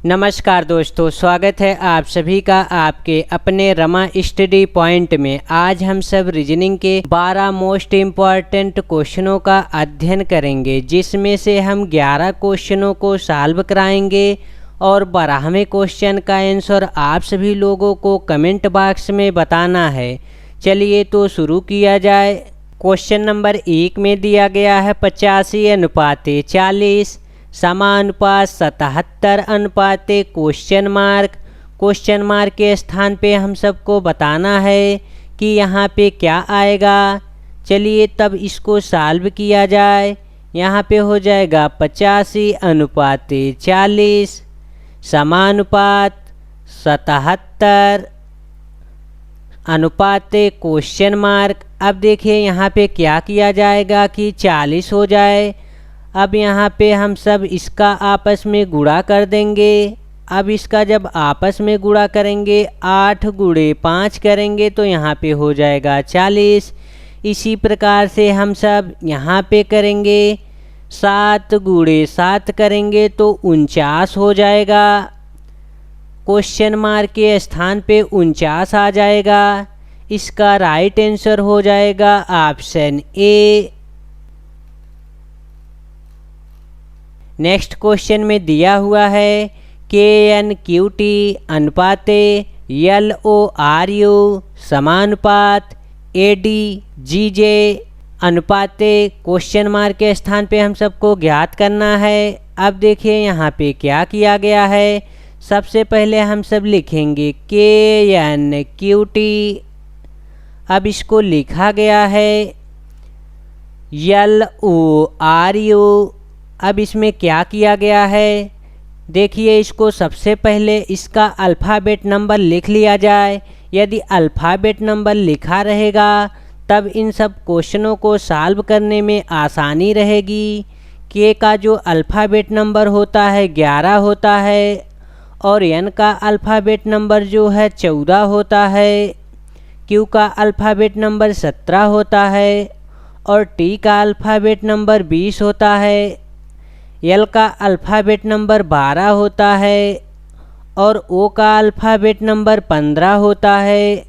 नमस्कार दोस्तों, स्वागत है आप सभी का आपके अपने रमा स्टडी पॉइंट में। आज हम सब रीजनिंग के 12 मोस्ट इम्पॉर्टेंट क्वेश्चनों का अध्ययन करेंगे, जिसमें से हम 11 क्वेश्चनों को सॉल्व कराएंगे और 12वें क्वेश्चन का आंसर आप सभी लोगों को कमेंट बॉक्स में बताना है। चलिए तो शुरू किया जाए। क्वेश्चन नंबर 1 में दिया गया है 85:40 समानुपात 77 क्वेश्चन मार्क के स्थान पे हम सबको बताना है कि यहाँ पे क्या आएगा। चलिए तब इसको सॉल्व किया जाए। यहाँ पे हो जाएगा 85:40 समानुपात 77 क्वेश्चन मार्क। अब देखिए यहाँ पे क्या किया जाएगा कि 40 हो जाए। अब यहाँ पे हम सब इसका आपस में गुणा कर देंगे। अब इसका जब आपस में गुणा करेंगे 8 गुणे 5 करेंगे तो यहाँ पे हो जाएगा 40। इसी प्रकार से हम सब यहाँ पे करेंगे 7 गुणे 7 करेंगे तो 49 हो जाएगा। क्वेश्चन मार्क के स्थान पे 49 आ जाएगा। इसका राइट आंसर हो जाएगा ऑप्शन ए। नेक्स्ट क्वेश्चन में दिया हुआ है KNQT अनुपाते LORU समानुपात ADGJ अनुपाते क्वेश्चन मार्क के स्थान पे हम सबको ज्ञात करना है। अब देखिए यहाँ पे क्या किया गया है। सबसे पहले हम सब लिखेंगे KNQT। अब इसको लिखा गया है LORU। अब इसमें क्या किया गया है, देखिए इसको सबसे पहले इसका अल्फ़ाबेट नंबर लिख लिया जाए। यदि अल्फ़ाबेट नंबर लिखा रहेगा तब इन सब क्वेश्चनों को सॉल्व करने में आसानी रहेगी। के का जो अल्फ़ाबेट नंबर होता है 11 होता है और एन का अल्फ़ाबेट नंबर जो है 14 होता है। क्यू का अल्फ़ाबेट नंबर 17 होता है और टी का अल्फ़ाबेट नंबर 20 होता है। एल का अल्फ़ाबेट नंबर 12 होता है और ओ का अल्फ़ाबेट नंबर 15 होता है।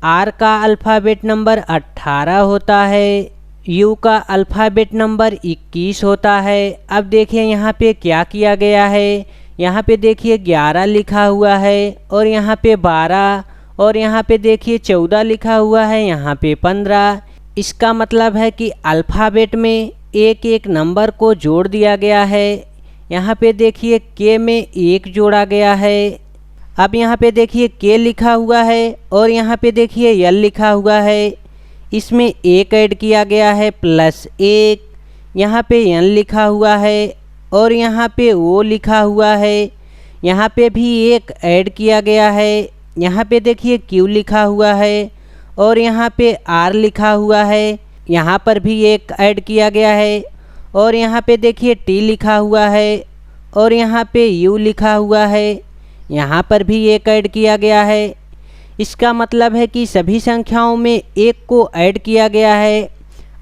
आर का अल्फ़ाबेट नंबर 18 होता है। यू का अल्फ़ाबेट नंबर 21 होता है। अब देखिए यहाँ पे क्या किया गया है। यहाँ पे देखिए 11 लिखा हुआ है और यहाँ पे 12 और यहाँ पे देखिए 14 लिखा हुआ है, यहाँ पे 15। इसका मतलब है कि अल्फ़ाबेट में एक एक नंबर को जोड़ दिया गया है। यहाँ पे देखिए के में 1 जोड़ा गया है। अब यहाँ पे देखिए के लिखा हुआ है और यहाँ पे देखिए एल लिखा हुआ है। इसमें 1 ऐड किया गया है +1। यहाँ पे एन लिखा हुआ है और यहाँ पे ओ लिखा हुआ है। यहाँ पे भी 1 ऐड किया गया है। यहाँ पे देखिए क्यू लिखा हुआ है और यहाँ पे आर लिखा हुआ है। यहाँ पर भी 1 ऐड किया गया है और यहाँ पे देखिए टी लिखा हुआ है और यहाँ पे यू लिखा हुआ है। यहाँ पर भी 1 ऐड किया गया है। इसका मतलब है कि सभी संख्याओं में 1 को ऐड किया गया है।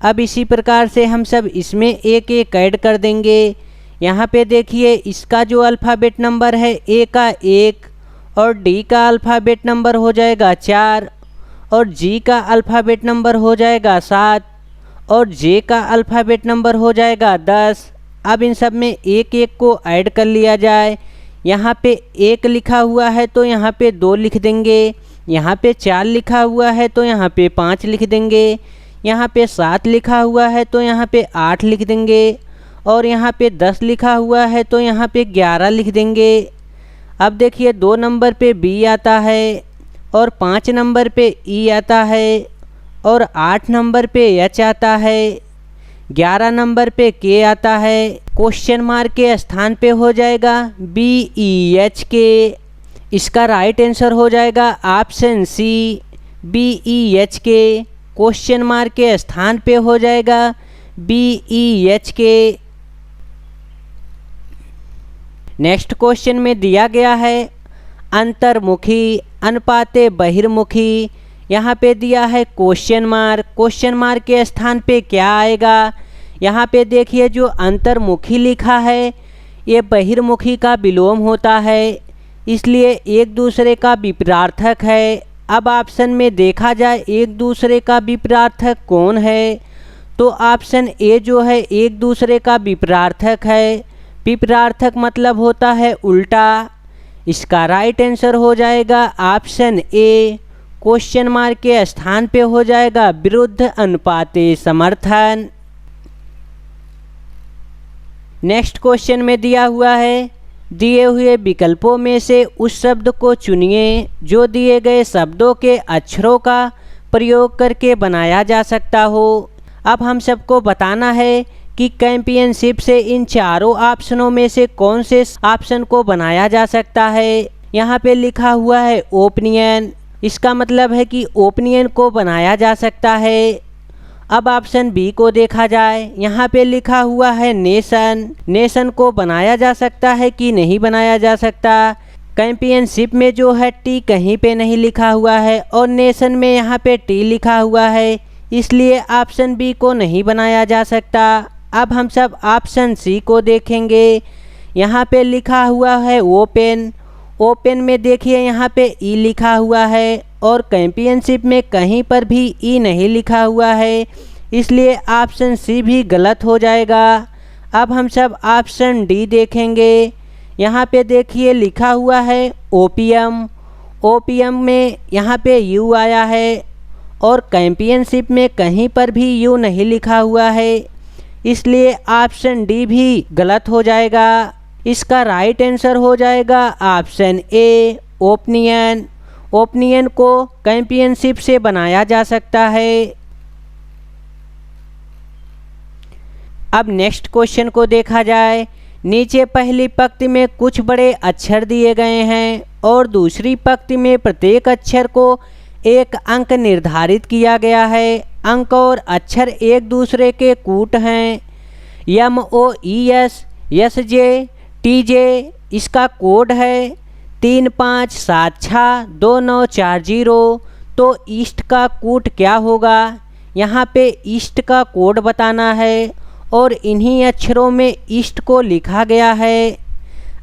अब इसी प्रकार से हम सब इसमें 1 ऐड कर देंगे। यहाँ पे देखिए इसका जो अल्फ़ाबेट नंबर है ए का 1 और डी का अल्फ़ाबेट नंबर हो जाएगा 4 और जी का अल्फ़ाबेट नंबर हो जाएगा 7 और जे का अल्फ़ाबेट नंबर हो जाएगा 10। अब इन सब में 1 को ऐड कर लिया जाए। यहाँ पे 1 लिखा हुआ है तो यहाँ पे 2 लिख देंगे। यहाँ पे 4 लिखा हुआ है तो यहाँ पे 5 लिख देंगे। यहाँ पे 7 लिखा हुआ है तो यहाँ पे 8 लिख देंगे और यहाँ पे 10 लिखा हुआ है तो यहाँ पे 11 लिख देंगे। अब देखिए 2 नंबर पे बी आता है और 5 नंबर पे ई आता है और 8 नंबर पे एच आता है। 11 नंबर पे के आता है। क्वेश्चन मार्क के स्थान पे हो जाएगा BEHK। इसका राइट आंसर हो जाएगा option C BEHK। Question mark के स्थान पे हो जाएगा BEHK। नेक्स्ट क्वेश्चन में दिया गया है अंतर्मुखी अनुपाते बहिर्मुखी। यहाँ पे दिया है क्वेश्चन मार्क के स्थान पे क्या आएगा। यहाँ पे देखिए जो अंतर्मुखी लिखा है ये बहिर्मुखी का विलोम होता है, इसलिए एक दूसरे का विपरीतार्थक है। अब ऑप्शन में देखा जाए एक दूसरे का विपरीतार्थक कौन है, तो ऑप्शन ए जो है एक दूसरे का विपरीतार्थक है। विपरीतार्थक मतलब होता है उल्टा। इसका राइट आंसर हो जाएगा ऑप्शन ए। क्वेश्चन मार्क के स्थान पे हो जाएगा विरुद्ध अनुपाते समर्थन। नेक्स्ट क्वेश्चन में दिया हुआ है, दिए हुए विकल्पों में से उस शब्द को चुनिए जो दिए गए शब्दों के अक्षरों का प्रयोग करके बनाया जा सकता हो। अब हम सबको बताना है कि चैंपियनशिप से इन चारों ऑप्शनों में से कौन से ऑप्शन को बनाया जा सकता है। यहाँ पे लिखा हुआ है ओपिनियन, इसका मतलब है कि ओपिनियन को बनाया जा सकता है। अब ऑप्शन बी को देखा जाए, यहाँ पे लिखा हुआ है नेशन, नेशन को बनाया जा सकता है कि नहीं बनाया जा सकता। चैंपियनशिप में जो है टी कहीं पे नहीं लिखा हुआ है और नेशन में यहाँ पे टी लिखा हुआ है, इसलिए ऑप्शन बी को नहीं बनाया जा सकता। अब हम सब ऑप्शन सी को देखेंगे, यहाँ पे लिखा हुआ है ओपन, ओपन में देखिए यहाँ पे ई लिखा हुआ है और चैंपियनशिप में कहीं पर भी ई नहीं लिखा हुआ है, इसलिए ऑप्शन सी भी गलत हो जाएगा। अब हम सब ऑप्शन डी देखेंगे, यहाँ पे देखिए लिखा हुआ है ओपियम, ओपियम में यहाँ पे यू आया है और चैंपियनशिप में कहीं पर भी यू नहीं लिखा हुआ है, इसलिए ऑप्शन डी भी गलत हो जाएगा। इसका राइट आंसर हो जाएगा ऑप्शन ए ओपिनियन। ओपिनियन को चैंपियनशिप से बनाया जा सकता है। अब नेक्स्ट क्वेश्चन को देखा जाए, नीचे पहली पंक्ति में कुछ बड़े अक्षर दिए गए हैं और दूसरी पंक्ति में प्रत्येक अक्षर को एक अंक निर्धारित किया गया है। अंक और अक्षर एक दूसरे के कूट हैं। MOES SJ TJ इसका कोड है 35762940। तो ईस्ट का कूट क्या होगा, यहाँ पे ईस्ट का कोड बताना है और इन्हीं अक्षरों में ईस्ट को लिखा गया है।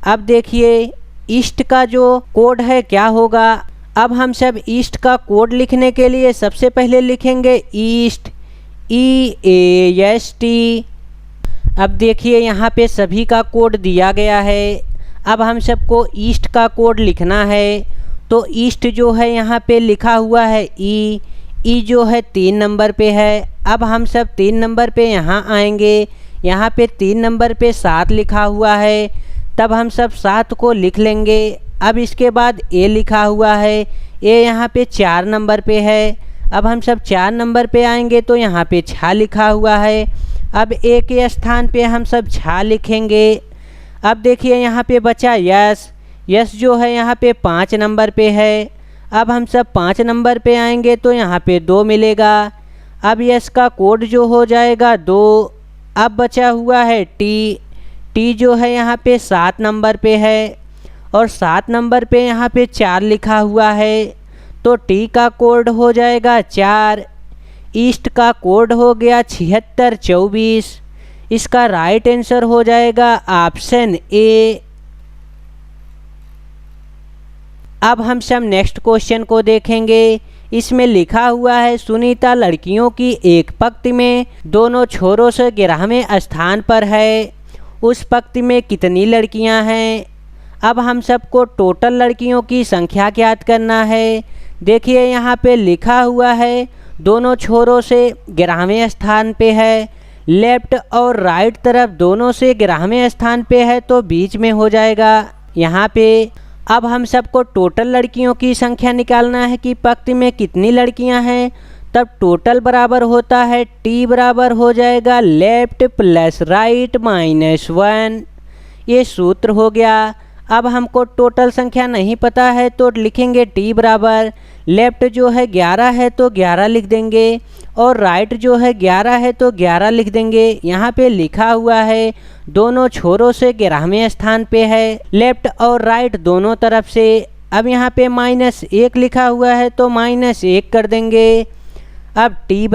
अब देखिए ईस्ट का जो कोड है क्या होगा। अब हम सब ईस्ट का कोड लिखने के लिए सबसे पहले लिखेंगे ईस्ट, EAST। अब देखिए यहाँ पे सभी का कोड दिया गया है। अब हम सबको ईस्ट का कोड लिखना है, तो ईस्ट जो है यहाँ पे लिखा हुआ है ई जो है 3 नंबर पे है। अब हम सब 3 नंबर पे यहाँ आएंगे, यहाँ पे 3 नंबर पे 7 लिखा हुआ है, तब हम सब 7 को लिख लेंगे। अब इसके बाद ए लिखा हुआ है, ए यहाँ पे 4 नंबर पे है। अब हम सब 4 नंबर पे आएंगे तो यहाँ पे 6 लिखा हुआ है। अब ए के स्थान पे हम सब 6 लिखेंगे। अब देखिए यहाँ पे बचा यस, यस जो है यहाँ पे 5 नंबर पे है। अब हम सब 5 नंबर पे आएंगे तो यहाँ पे 2 मिलेगा। अब यस का कोड जो हो जाएगा 2। अब बचा हुआ है टी, टी जो है यहाँ पे 7 नंबर पे है और 7 नंबर पे यहाँ पे 4 लिखा हुआ है, तो टी का कोड हो जाएगा 4। ईस्ट का कोड हो गया 7624। इसका राइट आंसर हो जाएगा ऑप्शन ए। अब हम सब नेक्स्ट क्वेश्चन को देखेंगे। इसमें लिखा हुआ है सुनीता लड़कियों की एक पंक्ति में दोनों छोरों से 11वें स्थान पर है। उस पंक्ति में कितनी लड़कियां हैं। अब हम सबको टोटल लड़कियों की संख्या ज्ञात करना है। देखिए यहाँ पे लिखा हुआ है दोनों छोरों से 11वें स्थान पे है, लेफ्ट और राइट तरफ दोनों से 11वें स्थान पे है, तो बीच में हो जाएगा यहाँ पे। अब हम सबको टोटल लड़कियों की संख्या निकालना है कि पंक्ति में कितनी लड़कियां हैं। तब टोटल बराबर होता है टी बराबर हो जाएगा लेफ्ट प्लस राइट -1। ये सूत्र हो गया। अब हमको टोटल संख्या नहीं पता है तो लिखेंगे टी बराबर लेफ्ट जो है 11 है तो 11 लिख देंगे और राइट जो है 11 है तो 11 लिख देंगे। यहाँ पे लिखा हुआ है दोनों छोरों से 11वें स्थान पे है, लेफ्ट और राइट दोनों तरफ से। अब यहाँ पे -1 लिखा हुआ है तो -1 कर देंगे। अब टी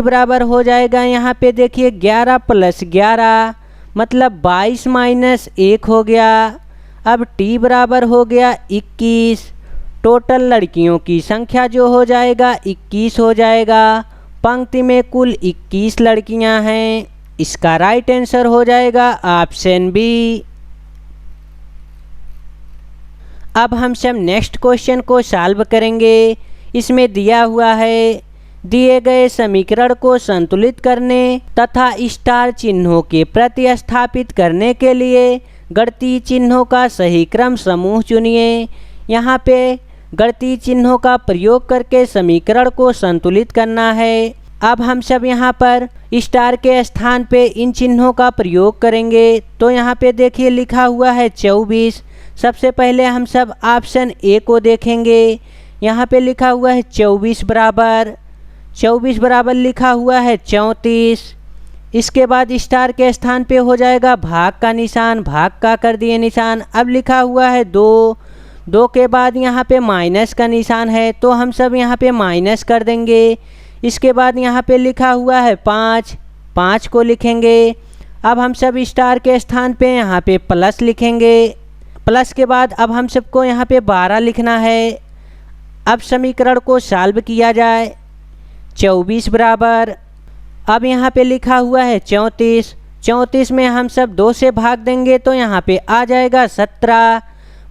बराबर हो जाएगा यहाँ पे देखिए 11 + 11 मतलब 22 माइनस 1 हो गया। अब t बराबर हो गया 21। टोटल लड़कियों की संख्या जो हो जाएगा 21 हो जाएगा। पंक्ति में कुल 21 लड़कियां हैं। इसका राइट आंसर हो जाएगा ऑप्शन बी। अब हम सब नेक्स्ट क्वेश्चन को सॉल्व करेंगे। इसमें दिया हुआ है, दिए गए समीकरण को संतुलित करने तथा स्टार चिन्हों के प्रतिस्थापित करने के लिए गणितीय चिन्हों का सही क्रम समूह चुनिए। यहाँ पे गणितीय चिन्हों का प्रयोग करके समीकरण को संतुलित करना है। अब हम सब यहाँ पर स्टार के स्थान पे इन चिन्हों का प्रयोग करेंगे। तो यहाँ पे देखिए लिखा हुआ है 24। सबसे पहले हम सब ऑप्शन ए को देखेंगे। यहाँ पे लिखा हुआ है 24 बराबर लिखा हुआ है 34। इसके बाद स्टार के स्थान पे हो जाएगा भाग का निशान, भाग का कर दिए निशान। अब लिखा हुआ है 2 के बाद यहाँ पे माइनस का निशान है, तो हम सब यहाँ पे माइनस कर देंगे। इसके बाद यहाँ पे लिखा हुआ है 5 को लिखेंगे। अब हम सब स्टार के स्थान पे यहाँ पे प्लस लिखेंगे। प्लस के बाद अब हम सबको यहाँ पे 12 लिखना है। अब समीकरण को सॉल्व किया जाए। 24 बराबर, अब यहाँ पे लिखा हुआ है 34 में हम सब 2 से भाग देंगे तो यहाँ पे आ जाएगा 17,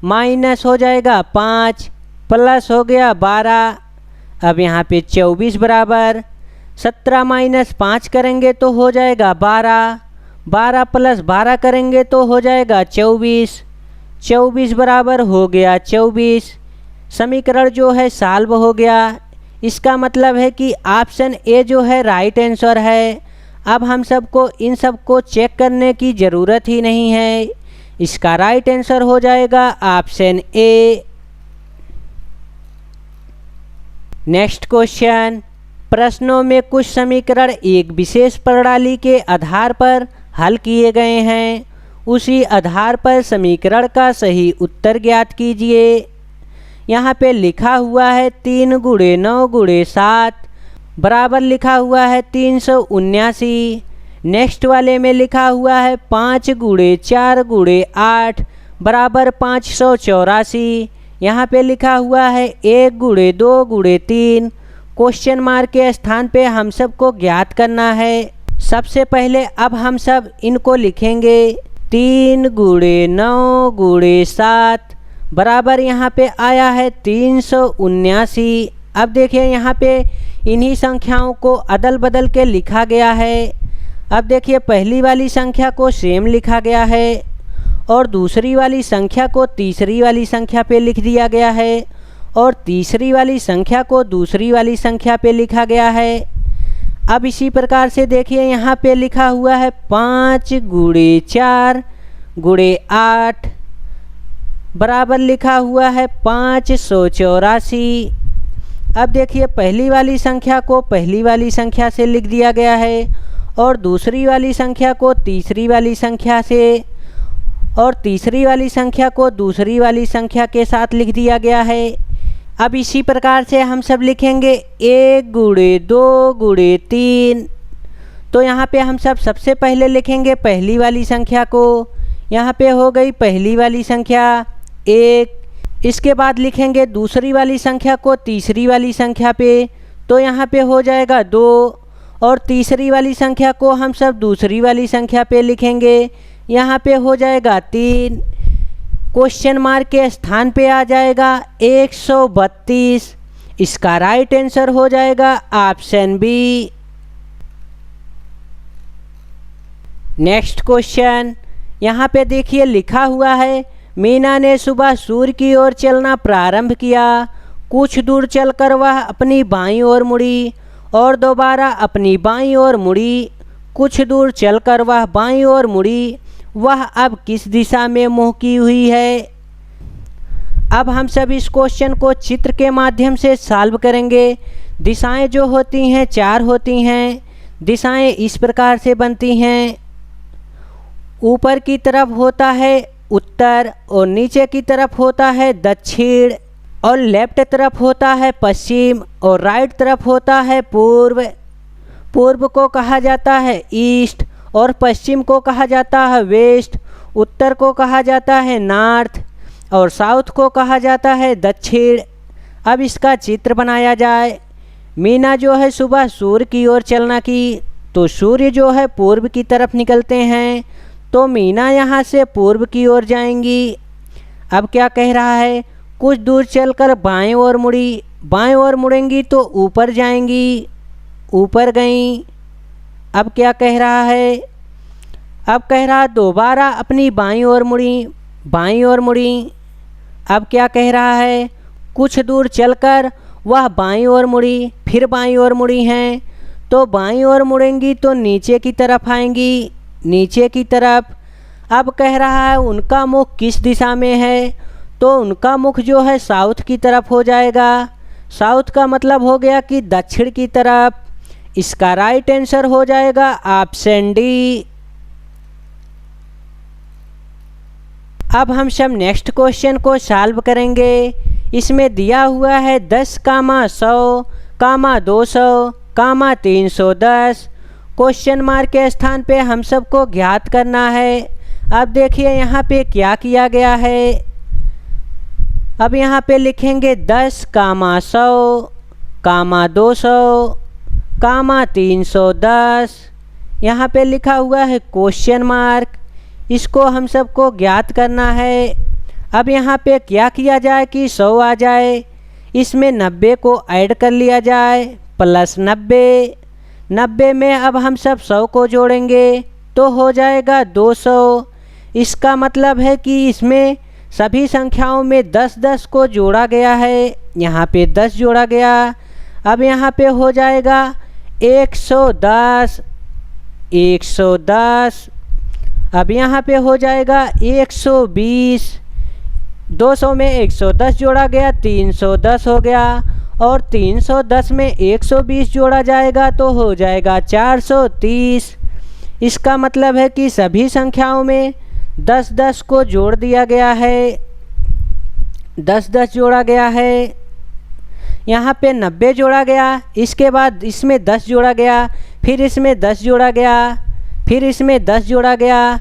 माइनस हो जाएगा 5, प्लस हो गया 12। अब यहाँ पे 24 बराबर 17 माइनस 5 करेंगे तो हो जाएगा 12 प्लस 12 करेंगे तो हो जाएगा 24 बराबर हो गया 24। समीकरण जो है सॉल्व हो गया। इसका मतलब है कि ऑप्शन ए जो है राइट आंसर है। अब हम सबको इन सब को चेक करने की ज़रूरत ही नहीं है। इसका राइट आंसर हो जाएगा ऑप्शन ए। नेक्स्ट क्वेश्चन, प्रश्नों में कुछ समीकरण एक विशेष प्रणाली के आधार पर हल किए गए हैं। उसी आधार पर समीकरण का सही उत्तर ज्ञात कीजिए। यहाँ पे लिखा हुआ है 3 × 9 × 7 बराबर लिखा हुआ है 379। नेक्स्ट वाले में लिखा हुआ है 5 × 4 × 8 बराबर 584। यहाँ पे लिखा हुआ है 1 × 2 × 3। क्वेश्चन मार्क के स्थान पे हम सबको ज्ञात करना है। सबसे पहले अब हम सब इनको लिखेंगे। 3 × 9 × 7 बराबर यहाँ पे आया है 379। अब देखिए यहाँ पे इन्हीं संख्याओं को अदल बदल के लिखा गया है। अब देखिए पहली वाली संख्या को सेम लिखा गया है और दूसरी वाली संख्या को तीसरी वाली संख्या पे लिख दिया गया है और तीसरी वाली संख्या को दूसरी वाली संख्या पे लिखा गया है। अब इसी प्रकार से देखिए यहाँ पे लिखा हुआ है 5 × 4 × 8 बराबर लिखा हुआ है 584। अब देखिए पहली वाली संख्या को पहली वाली संख्या से लिख दिया गया है और दूसरी वाली संख्या को तीसरी वाली संख्या से और तीसरी वाली संख्या को दूसरी वाली संख्या के साथ लिख दिया गया है। अब इसी प्रकार से हम सब लिखेंगे 1 × 2 × 3। तो यहाँ पे हम सब सबसे पहले लिखेंगे पहली वाली संख्या को। यहाँ पे हो गई पहली वाली संख्या 1। इसके बाद लिखेंगे दूसरी वाली संख्या को तीसरी वाली संख्या पे, तो यहाँ पे हो जाएगा 2 और तीसरी वाली संख्या को हम सब दूसरी वाली संख्या पे लिखेंगे। यहाँ पे हो जाएगा 3। क्वेश्चन मार्क के स्थान पे आ जाएगा 132। इसका राइट आंसर हो जाएगा ऑप्शन बी। नेक्स्ट क्वेश्चन, यहाँ पे देखिए लिखा हुआ है मीना ने सुबह सूर्य की ओर चलना प्रारंभ किया। कुछ दूर चलकर वह अपनी बाईं ओर मुड़ी और दोबारा अपनी बाईं ओर मुड़ी। कुछ दूर चलकर वह बाईं ओर मुड़ी। वह अब किस दिशा में मुँह की हुई है? अब हम सब इस क्वेश्चन को चित्र के माध्यम से सॉल्व करेंगे। दिशाएं जो होती हैं 4 होती हैं। दिशाएं इस प्रकार से बनती हैं। ऊपर की तरफ होता है उत्तर और नीचे की तरफ होता है दक्षिण और लेफ्ट तरफ होता है पश्चिम और राइट तरफ होता है पूर्व। पूर्व को कहा जाता है ईस्ट और पश्चिम को कहा जाता है वेस्ट, उत्तर को कहा जाता है नॉर्थ और साउथ को कहा जाता है दक्षिण। अब इसका चित्र बनाया जाए। मीना जो है सुबह सूर्य की ओर चलना की, तो सूर्य जो है पूर्व की तरफ निकलते हैं, तो मीना यहाँ से पूर्व की ओर जाएंगी। अब क्या कह रहा है, कुछ दूर चलकर बाएं ओर मुड़ी, बाएं ओर मुड़ेंगी तो ऊपर जाएंगी, ऊपर गईं। अब क्या कह रहा है, अब कह रहा दोबारा अपनी बाईं ओर मुड़ी, बाईं ओर मुड़ी। अब क्या कह रहा है, कुछ दूर चलकर वह बाईं ओर मुड़ी, फिर बाईं ओर मुड़ी हैं, तो बाईं ओर मुड़ेंगी तो नीचे की तरफ आएंगी, नीचे की तरफ। अब कह रहा है उनका मुख किस दिशा में है, तो उनका मुख जो है साउथ की तरफ हो जाएगा। साउथ का मतलब हो गया कि दक्षिण की तरफ। इसका राइट आंसर हो जाएगा ऑप्शन डी। अब हम सब नेक्स्ट क्वेश्चन को सॉल्व करेंगे। इसमें दिया हुआ है 10, 100, 200, 310। क्वेश्चन मार्क के स्थान पे हम सबको ज्ञात करना है। अब देखिए यहाँ पे क्या किया गया है। अब यहाँ पे लिखेंगे 10, 100, 200, 310। यहाँ पे लिखा हुआ है क्वेश्चन मार्क, इसको हम सबको ज्ञात करना है। अब यहाँ पे क्या किया जाए कि 100 आ जाए, इसमें 90 को ऐड कर लिया जाए प्लस 90। 90 में अब हम सब 100 को जोड़ेंगे तो हो जाएगा 200। इसका मतलब है कि इसमें सभी संख्याओं में 10-10 को जोड़ा गया है। यहाँ पे 10 जोड़ा गया। अब यहाँ पे हो जाएगा 110, 110। अब यहाँ पे हो जाएगा 120। 200 में 110 जोड़ा गया, 310 हो गया, और 310 में 120 जोड़ा जाएगा तो हो जाएगा 430। इसका मतलब है कि सभी संख्याओं में 10-10 को जोड़ दिया गया है, 10-10 जोड़ा गया है। यहाँ पे 90 जोड़ा गया, इसके बाद इसमें 10 जोड़ा गया, फिर इसमें 10 जोड़ा गया, फिर इसमें 10 जोड़ा गया।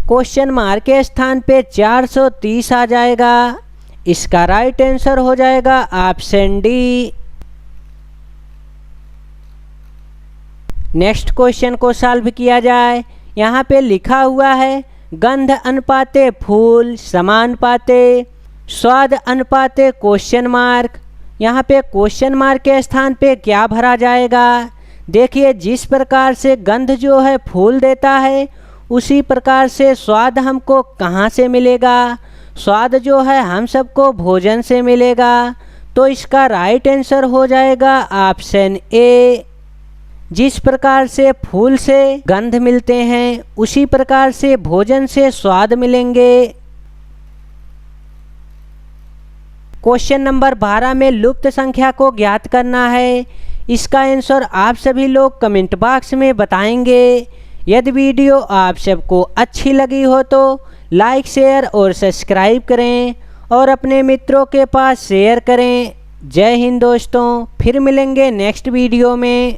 क्वेश्चन मार्क के स्थान पे 430 आ जाएगा। इसका राइट आंसर हो जाएगा ऑप्शन डी। नेक्स्ट क्वेश्चन को सॉल्व किया जाए। यहाँ पे लिखा हुआ है गंध अनुपाते फूल समानुपाते स्वाद अनुपाते क्वेश्चन मार्क। यहाँ पे क्वेश्चन मार्क के स्थान पे क्या भरा जाएगा। देखिए जिस प्रकार से गंध जो है फूल देता है, उसी प्रकार से स्वाद हमको कहाँ से मिलेगा। स्वाद जो है हम सबको भोजन से मिलेगा, तो इसका राइट आंसर हो जाएगा ऑप्शन ए। जिस प्रकार से फूल से गंध मिलते हैं, उसी प्रकार से भोजन से स्वाद मिलेंगे। क्वेश्चन नंबर 12 में लुप्त संख्या को ज्ञात करना है। इसका आंसर आप सभी लोग कमेंट बॉक्स में बताएंगे। यदि वीडियो आप सबको अच्छी लगी हो तो लाइक, शेयर और सब्सक्राइब करें और अपने मित्रों के पास शेयर करें। जय हिंद दोस्तों, फिर मिलेंगे नेक्स्ट वीडियो में।